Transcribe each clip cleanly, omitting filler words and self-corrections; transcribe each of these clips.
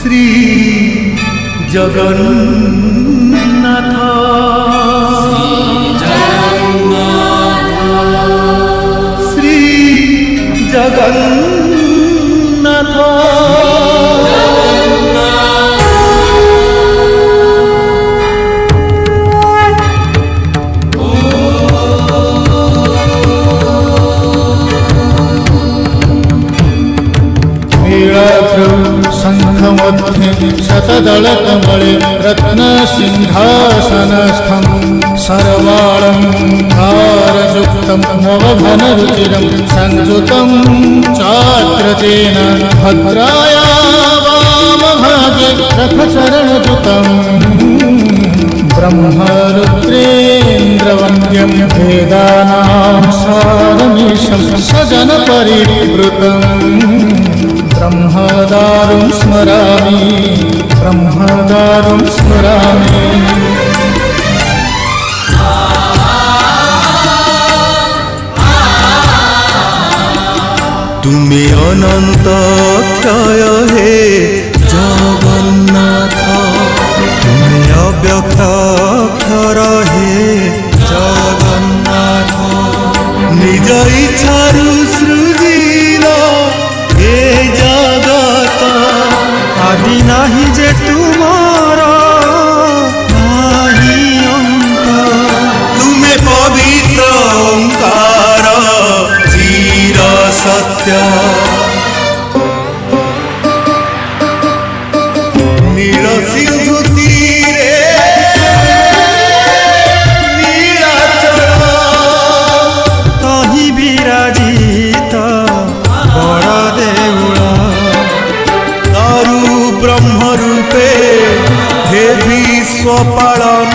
श्री जगन्नाथ श्री जगन्नाथ शंखमध्ये शतदलकमले रत्नसिंहासनस्थं सर्वालङ्कारयुक्तं नवघनरुचिरं संयुतं चाग्रजेन भद्राया वामभागे रथचरणयुतं ब्रह्मरुद्रेन्द्रवन्द्यं वेदानां सारमीशं सजनपरिवृतम् ब्रह्मदारुं स्मरामि ब्रह्मदारुं स्मरामि। तुमे अनंत क्षय हे जगन्नाथ तुमे अव्यक्त अक्षर हे जगन्नाथ निज इच्छारु सृजिल हे जगत आदि नाही जे तुमार नाही अंत तुमे पवित्र ओंकार चिर सत्य नील सिंधु तीरे नीलाचल तहि विराजित बड़ देउल दारु ब्रह्म रूपे हे विश्व पालन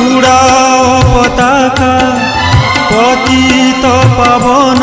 उड़ा पताका पतित पावन